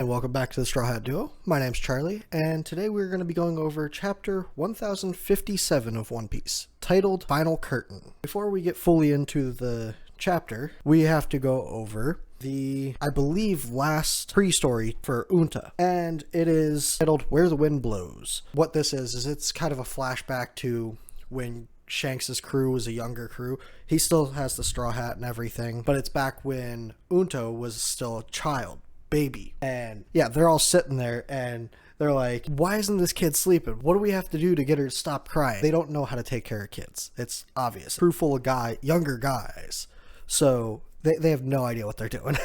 And welcome back to the Straw Hat Duo. My name's Charlie, and today we're going to be going over chapter 1057 of One Piece, titled Final Curtain. Before we get fully into the chapter, we have to go over the, I believe, last pre-story for Unta, and it is titled Where the Wind Blows. What this is it's kind of a flashback to when Shanks' crew was a younger crew. He still has the straw hat and everything, but it's back when Unta was still a child. Baby. And yeah, they're all sitting there and they're like, why isn't this kid sleeping? What do we have to do to get her to stop crying? They don't know how to take care of kids. It's obvious. Crew full of younger guys. So they have no idea what they're doing.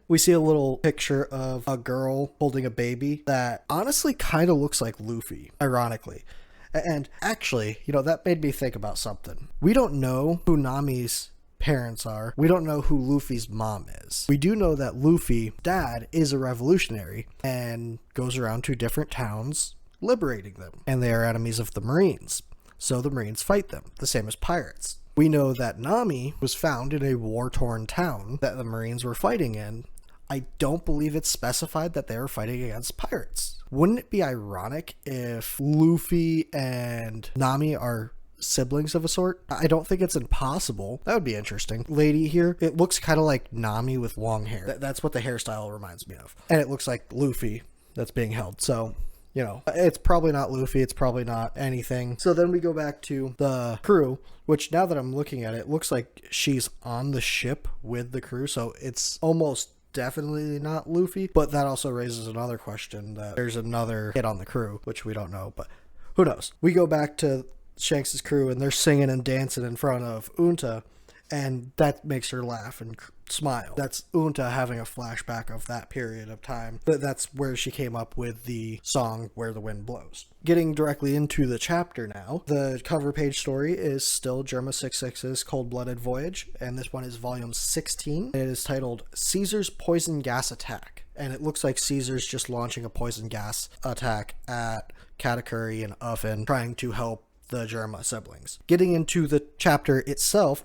We see a little picture of a girl holding a baby that honestly kind of looks like Luffy, ironically. And actually, that made me think about something. We don't know who Nami's parents are. We don't know who Luffy's mom is. We do know that Luffy, dad, is a revolutionary and goes around to different towns liberating them. And they are enemies of the Marines. So the Marines fight them, the same as pirates. We know that Nami was found in a war-torn town that the Marines were fighting in. I don't believe it's specified that they were fighting against pirates. Wouldn't it be ironic if Luffy and Nami are siblings of a sort? I don't think it's impossible. That would be interesting. Lady here, it looks kind of like Nami with long hair. That's what the hairstyle reminds me of. And it looks like Luffy that's being held. So, it's probably not Luffy. It's probably not anything. So then we go back to the crew, which now that I'm looking at it, looks like she's on the ship with the crew. So it's almost definitely not Luffy. But that also raises another question that there's another kid on the crew, which we don't know. But who knows? We go back to Shanks' crew and they're singing and dancing in front of Unta, and that makes her laugh and smile. That's Unta having a flashback of that period of time. That's where she came up with the song Where the Wind Blows. Getting directly into the chapter now, the cover page story is still Germa 66's Cold-Blooded Voyage, and this one is volume 16. It is titled Caesar's Poison Gas Attack, and it looks like Caesar's just launching a poison gas attack at Katakuri and Uffin, trying to help the Germa siblings. Getting into the chapter itself,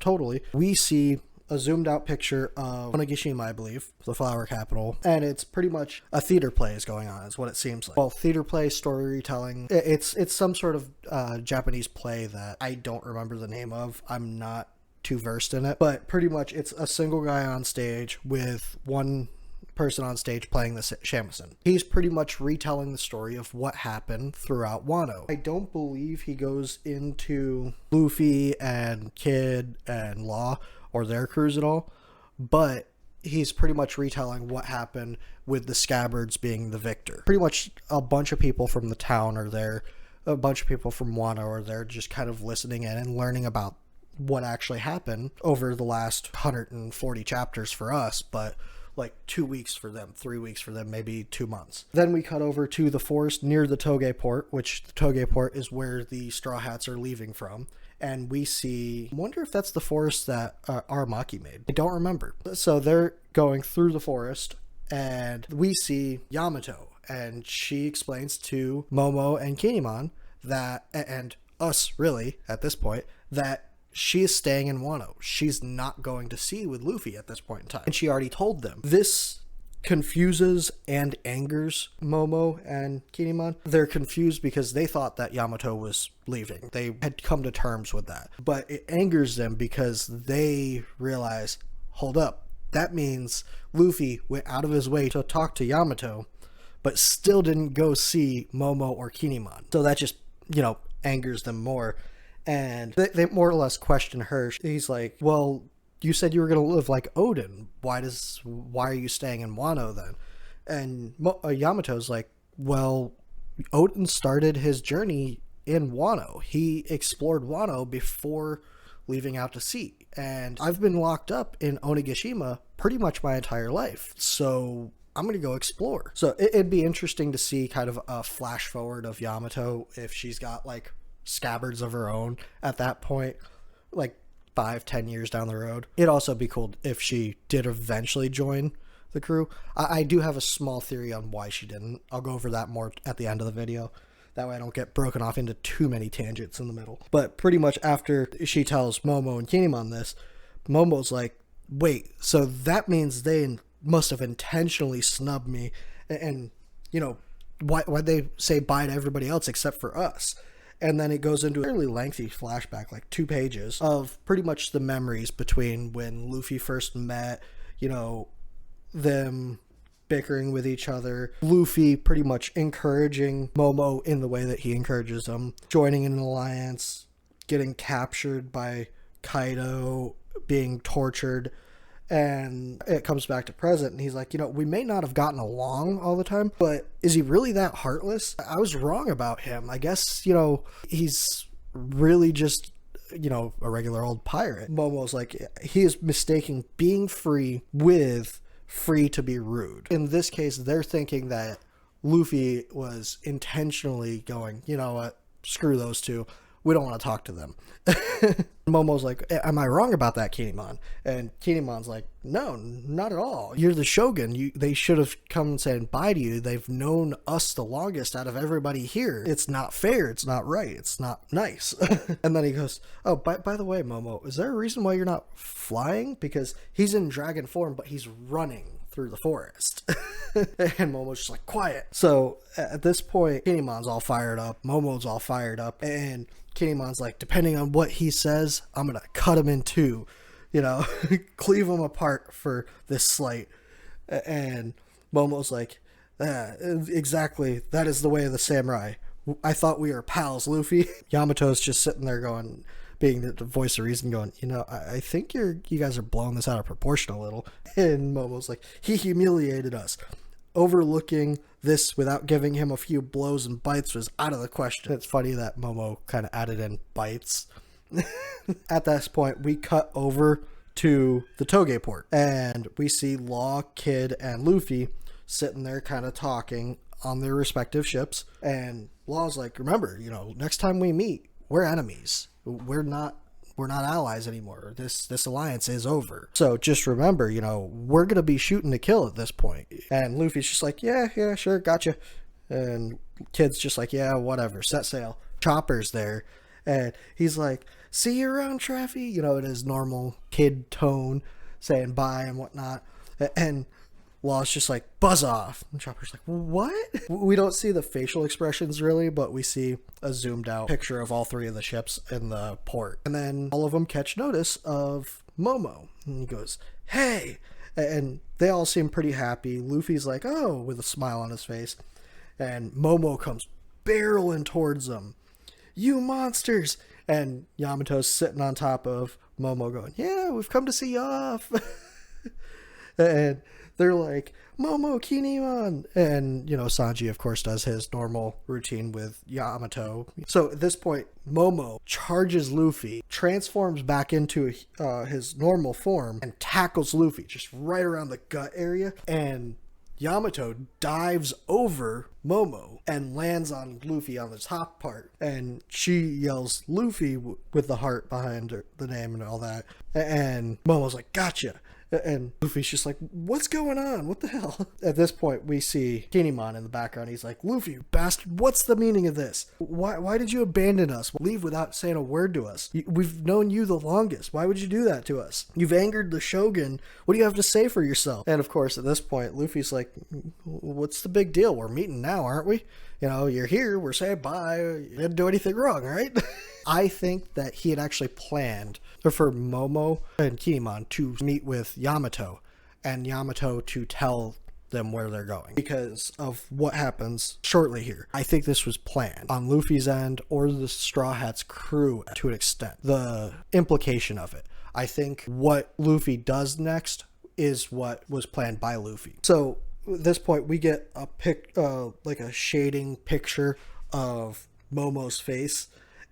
we see a zoomed out picture of Onigashima, I believe, the flower capital, and it's pretty much a theater play is going on, is what it seems like. Well, theater play, story retelling, it's some sort of Japanese play that I don't remember the name of. I'm not too versed in it, but pretty much it's a single guy on stage with one person on stage playing the shamisen. He's pretty much retelling the story of what happened throughout Wano. I don't believe he goes into Luffy and Kid and Law or their crews at all, but he's pretty much retelling what happened with the Scabbards being the victor. Pretty much a bunch of people from the town are there, a bunch of people from Wano are there, just kind of listening in and learning about what actually happened over the last 140 chapters for us, but like 2 weeks for them, 3 weeks for them, maybe 2 months. Then we cut over to the forest near the Toge port, which the Toge port is where the Straw Hats are leaving from. And we see, I wonder if that's the forest that Aramaki made. I don't remember. So they're going through the forest and we see Yamato, and she explains to Momo and Kinemon that, and us really at this point, that she is staying in Wano. She's not going to sea with Luffy at this point in time. And she already told them. This confuses and angers Momo and Kinemon. They're confused because they thought that Yamato was leaving. They had come to terms with that. But it angers them because they realize, hold up, that means Luffy went out of his way to talk to Yamato, but still didn't go see Momo or Kinemon. So that just, angers them more. And they more or less question her. He's like, well, you said you were going to live like Odin. Why are you staying in Wano then? And Yamato's like, well, Odin started his journey in Wano. He explored Wano before leaving out to sea. And I've been locked up in Onigashima pretty much my entire life. So I'm going to go explore. So it'd be interesting to see kind of a flash forward of Yamato if she's got like scabbards of her own at that point, like 5-10 years down the road. It'd also be cool if she did eventually join the crew. I do have a small theory on why she didn't. I'll go over that more at the end of the video. That way I don't get broken off into too many tangents in the middle. But pretty much after she tells Momo and Kinemon this, Momo's like, wait, so that means they must have intentionally snubbed me And you know, why'd they say bye to everybody else except for us? And then it goes into a fairly lengthy flashback, like 2 pages, of pretty much the memories between when Luffy first met, you know, them bickering with each other, Luffy pretty much encouraging Momo in the way that he encourages him, joining in an alliance, getting captured by Kaido, being tortured, and it comes back to present, and he's like, you know, we may not have gotten along all the time, but is he really that heartless? I was wrong about him. I guess, you know, he's really just, you know, a regular old pirate. Momo's like, he is mistaking being free with free to be rude. In this case, they're thinking that Luffy was intentionally going, you know what, screw those two. We don't want to talk to them. Momo's like, am I wrong about that, Kinemon? And Kinemon's like, no, not at all. You're the Shogun. They should have come and said bye to you. They've known us the longest out of everybody here. It's not fair. It's not right. It's not nice. And then he goes, oh, by the way, Momo, is there a reason why you're not flying? Because he's in dragon form, but he's running through the forest. And Momo's just like, quiet. So at this point, Kinemon's all fired up, Momo's all fired up, and Kinemon's like, depending on what he says, I'm gonna cut him in two, you know, cleave him apart for this slight. And Momo's like, exactly, that is the way of the samurai. I thought we were pals, Luffy. Yamato's just sitting there going, being the voice of reason, going, you know, I think you guys are blowing this out of proportion a little. And Momo's like, he humiliated us. Overlooking this without giving him a few blows and bites was out of the question. It's funny that Momo kind of added in bites. At this point, we cut over to the Toge port, and we see Law, Kid, and Luffy sitting there kind of talking on their respective ships. And Law's like, remember, you know, next time we meet, we're enemies. We're not allies anymore. This alliance is over. So just remember, you know, we're gonna be shooting to kill at this point. And Luffy's just like, yeah, sure, gotcha. And Kid's just like, yeah, whatever, set sail. Chopper's there, and he's like, see you around, Traffy, you know, in his normal kid tone, saying bye and whatnot. And Law's just like, buzz off. And Chopper's like, what? We don't see the facial expressions really, but we see a zoomed out picture of all 3 of the ships in the port. And then all of them catch notice of Momo. And he goes, hey! And they all seem pretty happy. Luffy's like, oh, with a smile on his face. And Momo comes barreling towards them. You monsters! And Yamato's sitting on top of Momo going, yeah, we've come to see you off. And they're like, Momo, Kinemon. And, you know, Sanji, of course, does his normal routine with Yamato. So at this point, Momo charges Luffy, transforms back into his normal form, and tackles Luffy just right around the gut area. And Yamato dives over Momo and lands on Luffy on the top part. And she yells, Luffy, with the heart behind her, the name and all that. And Momo's like, gotcha. And Luffy's just like, what's going on? What the hell? At this point, we see Kinemon in the background. He's like, Luffy, you bastard, what's the meaning of this? Why did you abandon us? Leave without saying a word to us? We've known you the longest. Why would you do that to us? You've angered the Shogun. What do you have to say for yourself? And of course, at this point, Luffy's like, what's the big deal? We're meeting now, aren't we? You know, you're here. We're saying bye. You didn't do anything wrong, right? I think that he had actually planned for Momo and Kinemon to meet with Yamato, and Yamato to tell them where they're going because of what happens shortly here. I think this was planned on Luffy's end or the Straw Hats crew to an extent. The implication of it. I think what Luffy does next is what was planned by Luffy. So at this point, we get a like a shading picture of Momo's face.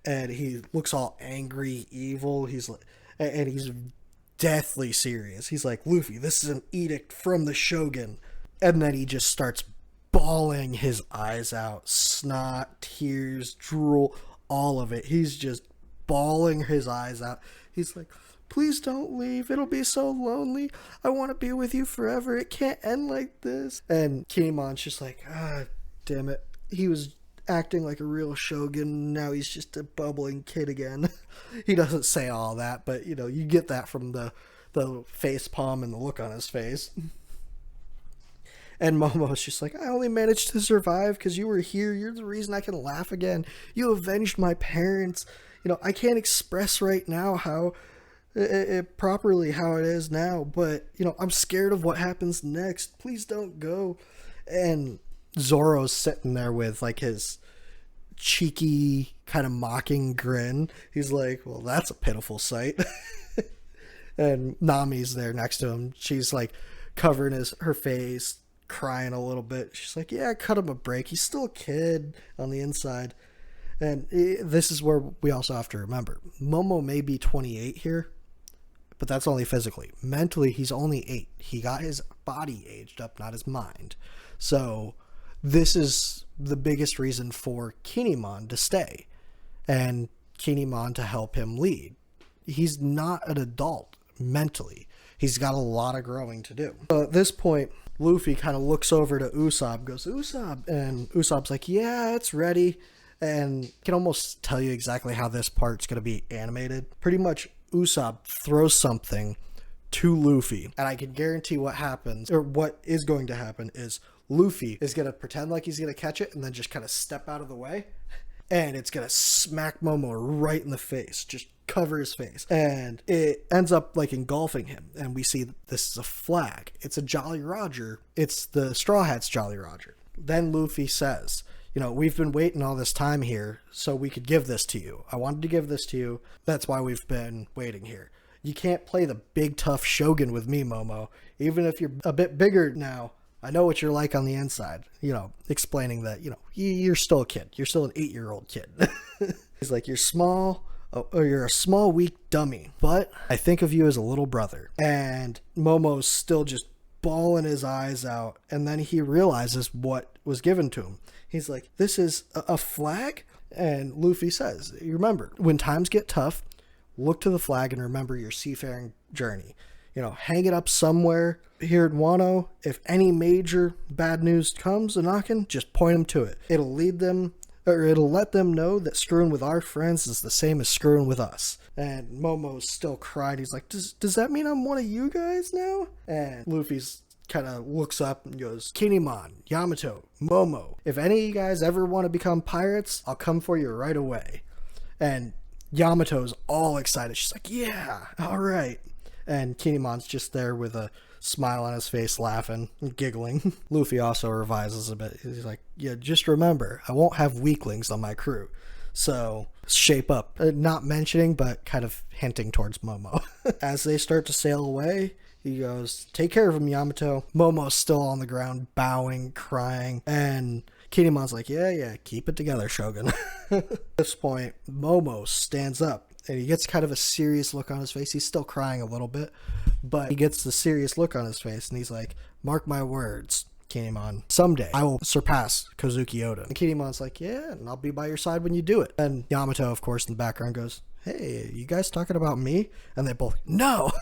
And he looks all angry, evil. He's like, and he's deathly serious. He's like, Luffy, this is an edict from the Shogun. And then he just starts bawling his eyes out. Snot, tears, drool, all of it. He's just bawling his eyes out. He's like, please don't leave. It'll be so lonely. I want to be with you forever. It can't end like this. And Kinemon's just like, damn it. He was acting like a real shogun. Now he's just a bubbling kid again. He doesn't say all that, but you know, you get that from the face palm and the look on his face. And Momo's just like, I only managed to survive because you were here. You're the reason I can laugh again. You avenged my parents. You know, I can't express right now how properly how it is now, but you know, I'm scared of what happens next. Please don't go. And Zoro's sitting there with like his cheeky kind of mocking grin. He's like, well, that's a pitiful sight. And Nami's there next to him. She's like covering her face, crying a little bit. She's like, yeah, cut him a break. He's still a kid on the inside. And this is where we also have to remember, Momo may be 28 here, but that's only physically. Mentally, he's only 8. He got his body aged up, not his mind. So this is the biggest reason for Kinemon to stay and Kinemon to help him lead. He's not an adult mentally. He's got a lot of growing to do. So at this point, Luffy kind of looks over to Usopp, goes, Usopp, and Usopp's like, yeah, it's ready. And I can almost tell you exactly how this part's going to be animated. Pretty much Usopp throws something to Luffy, and I can guarantee what happens, or what is going to happen, is Luffy is going to pretend like he's going to catch it and then just kind of step out of the way, and it's going to smack Momo right in the face, just cover his face, and it ends up like engulfing him, and we see this is a flag. It's a Jolly Roger. It's the Straw Hat's Jolly Roger. Then Luffy says, you know, we've been waiting all this time here so we could give this to you. I wanted to give this to you. That's why we've been waiting here. You can't play the big tough Shogun with me, Momo. Even if you're a bit bigger now, I know what you're like on the inside. You know, explaining that, you know, you're still a kid. You're still an 8-year-old kid. He's like, you're small, or you're a small, weak dummy, but I think of you as a little brother. And Momo's still just bawling his eyes out, and then he realizes what was given to him. He's like, this is a flag? And Luffy says, you remember, when times get tough, look to the flag and remember your seafaring journey. You know, hang it up somewhere here at Wano. If any major bad news comes a knocking, just point them to it. It'll lead them, or it'll let them know that screwing with our friends is the same as screwing with us. And Momo's still crying. He's like, does that mean I'm one of you guys now? And Luffy's kind of looks up and goes, Kinemon, Yamato, Momo, if any of you guys ever want to become pirates, I'll come for you right away. And Yamato's all excited. She's like, yeah, all right. And Kinemon's just there with a smile on his face, laughing and giggling. Luffy also revises a bit. He's like, yeah, just remember, I won't have weaklings on my crew. So shape up. Not mentioning, but kind of hinting towards Momo. As they start to sail away, he goes, take care of him, Yamato. Momo's still on the ground, bowing, crying. And Kinemon's like, yeah, keep it together, Shogun. At this point, Momo stands up, and he gets kind of a serious look on his face. He's still crying a little bit, but he gets the serious look on his face, and he's like, mark my words, Kinemon, someday I will surpass Kozuki Oda. And Kinemon's like, yeah, and I'll be by your side when you do it. And Yamato, of course, in the background goes, hey, you guys talking about me? And they both, no.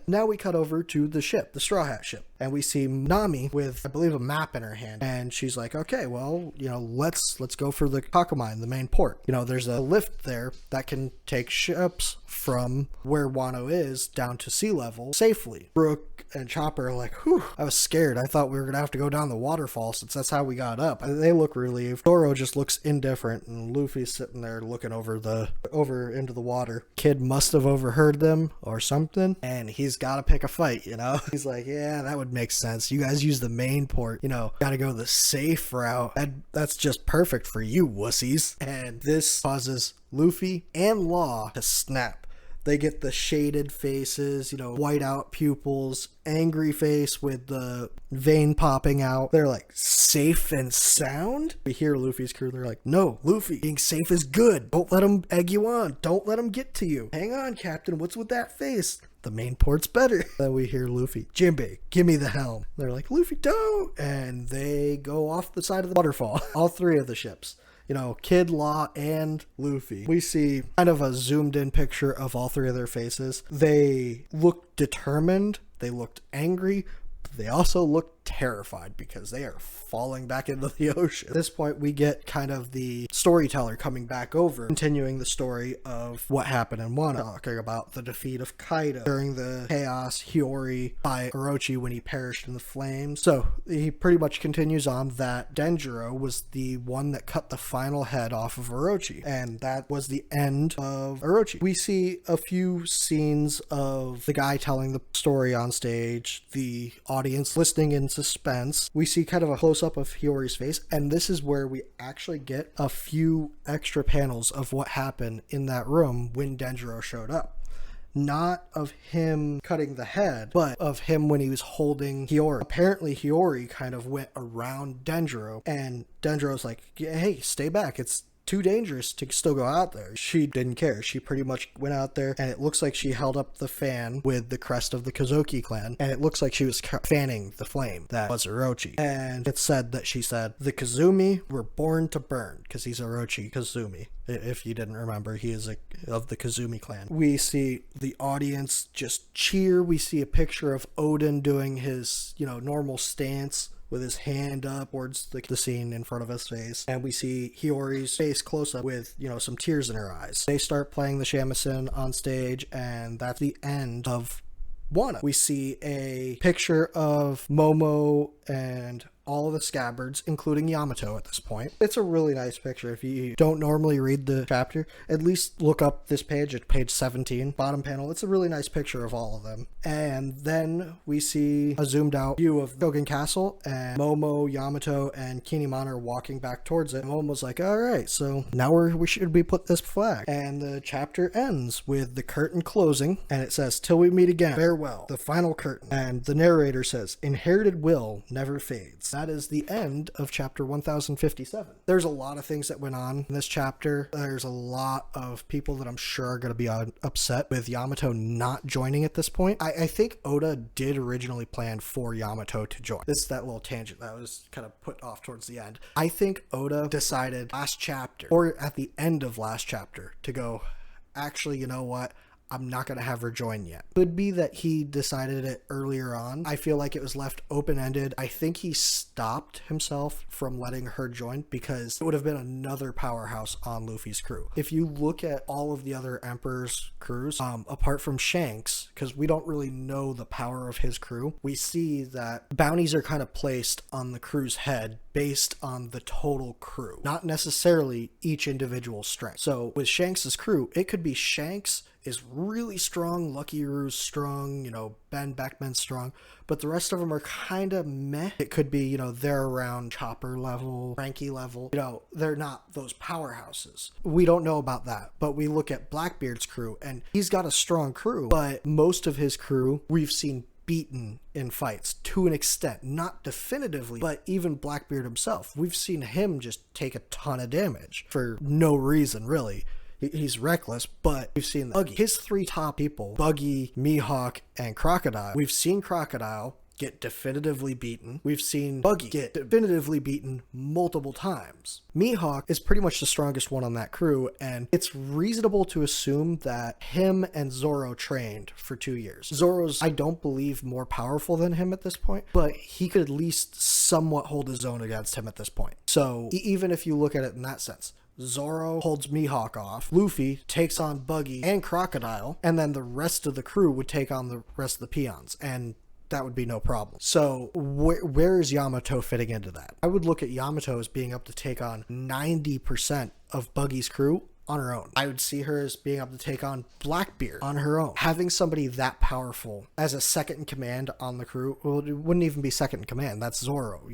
Now we cut over to the ship, the Straw Hat ship, and we see Nami with, I believe, a map in her hand, and she's like, okay, well, you know, let's go for the Kakumine, the main port. You know, there's a lift there that can take ships from where Wano is down to sea level safely. Brook and Chopper are like, whew, I was scared. I thought we were gonna have to go down the waterfall since that's how we got up. And they look relieved. Zoro just looks indifferent, and Luffy's sitting there looking over into the water. Kid must have overheard them or something, and he's gotta pick a fight, you know? He's like, yeah, that would make sense. You guys use the main port, you know, gotta go the safe route. That's just perfect for you wussies. And this causes Luffy and Law to snap. They get the shaded faces, you know, white out pupils, angry face with the vein popping out. They're like, safe and sound? We hear Luffy's crew, they're like, no, Luffy, being safe is good. Don't let him egg you on. Don't let him get to you. Hang on, Captain, what's with that face? The main port's better. Then we hear Luffy, Jinbei, give me the helm. They're like, Luffy, don't. And they go off the side of the waterfall. All three of the ships. You know, Kid, Law, and Luffy. We see kind of a zoomed in picture of all three of their faces. They looked determined. They looked angry. But they also looked terrified because they are falling back into the ocean. At this point, we get kind of the storyteller coming back over, continuing the story of what happened in Wano, talking about the defeat of Kaido during the chaos Hiyori by Orochi when he perished in the flames. So he pretty much continues on that Denjiro was the one that cut the final head off of Orochi, and that was the end of Orochi. We see a few scenes of the guy telling the story on stage, the audience listening in suspense. We see kind of a close-up of Hiyori's face, and this is where we actually get a few extra panels of what happened in that room when Denjiro showed up. Not of him cutting the head, but of him when he was holding Hiyori. Apparently Hiyori kind of went around Denjiro, and Denjiro's like, hey, stay back, it's too dangerous to still go out there. She didn't care. She pretty much went out there, and it looks like she held up the fan with the crest of the Kozuki clan, and it looks like she was fanning the flame that was Orochi. And it said that she said, the Kazumi were born to burn, because he's Orochi Kazumi. If you didn't remember, he is of the Kazumi clan. We see the audience just cheer. We see a picture of Oden doing his, normal stance with his hand up towards the scene in front of his face. And we see Hiyori's face close up with, some tears in her eyes. They start playing the shamisen on stage, and that's the end of Wano. We see a picture of Momo and all of the scabbards, including Yamato at this point. It's a really nice picture. If you don't normally read the chapter, at least look up this page at page 17, bottom panel. It's a really nice picture of all of them. And then we see a zoomed out view of Shogun Castle, and Momo, Yamato, and Kinemon are walking back towards it. And Momo's like, all right, so now we should be put this flag. And the chapter ends with the curtain closing, and it says, till we meet again, farewell, the final curtain. And the narrator says, inherited will never fades. That is the end of chapter 1057. There's a lot of things that went on in this chapter. There's a lot of people that I'm sure are going to be upset with Yamato not joining at this point. I think Oda did originally plan for Yamato to join. This is that little tangent that was kind of put off towards the end. I think Oda decided last chapter, or at the end of last chapter, to go, actually, you know what? I'm not going to have her join yet. Could be that he decided it earlier on. I feel like it was left open-ended. I think he stopped himself from letting her join because it would have been another powerhouse on Luffy's crew. If you look at all of the other Emperor's crews, apart from Shanks, because we don't really know the power of his crew, we see that bounties are kind of placed on the crew's head based on the total crew, not necessarily each individual strength. So with Shanks's crew, it could be Shanks is really strong, Lucky Uru's strong, Ben Beckman's strong, but the rest of them are kind of meh. It could be, they're around Chopper level, Frankie level, they're not those powerhouses. We don't know about that, but we look at Blackbeard's crew, and he's got a strong crew, but most of his crew we've seen beaten in fights to an extent, not definitively, but even Blackbeard himself, we've seen him just take a ton of damage for no reason, really. He's reckless, but we've seen Buggy. His three top people, Buggy, Mihawk, and Crocodile. We've seen Crocodile get definitively beaten. We've seen Buggy get definitively beaten multiple times. Mihawk is pretty much the strongest one on that crew, and it's reasonable to assume that him and Zoro trained for 2 years. Zoro's, I don't believe, more powerful than him at this point, but he could at least somewhat hold his own against him at this point. So even if you look at it in that sense, Zoro holds Mihawk off, Luffy takes on Buggy and Crocodile, and then the rest of the crew would take on the rest of the peons, and that would be no problem. So where is Yamato fitting into that? I would look at Yamato as being able to take on 90% of Buggy's crew on her own. I would see her as being able to take on Blackbeard on her own. Having somebody that powerful as a second in command on the crew, well, it wouldn't even be second in command. That's Zoro,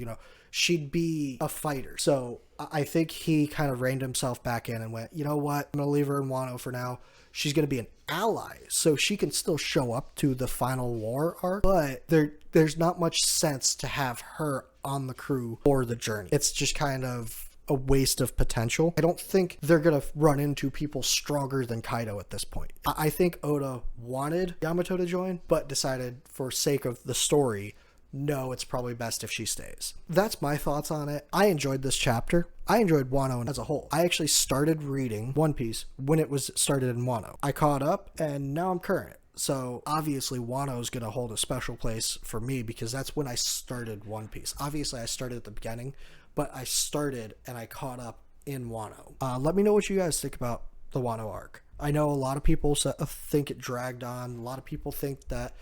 she'd be a fighter. So I think he kind of reined himself back in and went, you know what? I'm going to leave her in Wano for now. She's going to be an ally, so she can still show up to the final war arc, but there's not much sense to have her on the crew for the journey. It's just kind of a waste of potential. I don't think they're going to run into people stronger than Kaido at this point. I think Oda wanted Yamato to join, but decided for sake of the story, no, it's probably best if she stays. That's my thoughts on it. I enjoyed this chapter. I enjoyed Wano as a whole. I actually started reading One Piece when it was started in Wano. I caught up, and now I'm current. So obviously Wano is going to hold a special place for me because that's when I started One Piece. Obviously I started at the beginning, but I started and I caught up in Wano. Let me know what you guys think about the Wano arc. I know a lot of people think it dragged on. A lot of people think that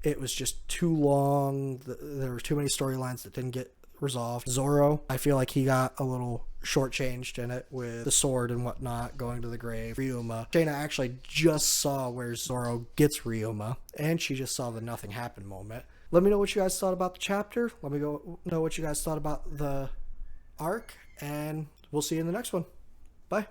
it was just too long. There were too many storylines that didn't get resolved. Zoro, I feel like he got a little shortchanged in it with the sword and whatnot, going to the grave. Ryuma. Shayna actually just saw where Zoro gets Ryuma, and she just saw the nothing happened moment. Let me know what you guys thought about the chapter. Let me know what you guys thought about the arc, and we'll see you in the next one. Bye.